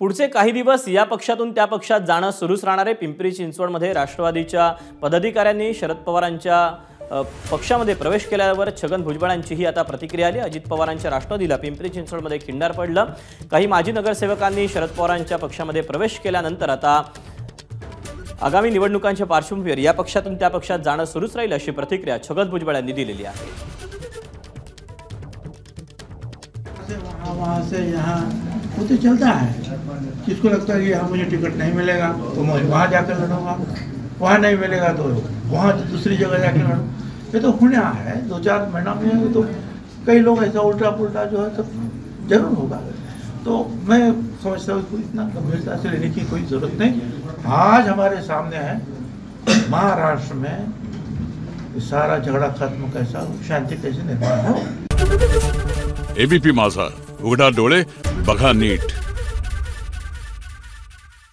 पुढचे काही दिवस या पक्षातून त्या पक्षात जाणं सुरूच राहणार आहे। पिंपरी चिंचवडमध्ये राष्ट्रवादीच्या पदाधिकाऱ्यांनी शरद पवारांच्या पक्षामध्ये प्रवेश केल्यावर छगन भुजबळांचीही आता प्रतिक्रिया आली। अजित पवारांच्या राष्ट्रवादीला पिंपरी चिंचवडमध्ये खिंडार पडलं। काही माजी नगरसेवकांनी शरद पवारांच्या पक्षामध्ये प्रवेश केल्यानंतर आता आगामी निवडणुकांच्या पार्श्वभूमीवर या पक्षातून त्या पक्षात जाणं सुरूच राहील अशी प्रतिक्रिया छगन भुजबळ यांनी दिलेली आहे। वहाँ से यहाँ वो तो चलता है। किसको लगता है कि यहाँ मुझे टिकट नहीं मिलेगा तो मैं वहाँ जाकर लड़ूंगा, वहाँ नहीं मिलेगा तो वहाँ दूसरी जगह जाकर लड़ूँ। ये तो होना है, 2-4 महीना में तो कई लोग ऐसा उल्टा पुल्टा जो है सब जरूर होगा। तो मैं समझता हूँ कि इतना गंभीरता से लेने की कोई ज़रूरत नहीं। आज हमारे सामने है महाराष्ट्र में सारा झगड़ा खत्म कैसा, शांति कैसे निर्माण हो। एबीपी माझा, उघडा डोळे बघा नीट।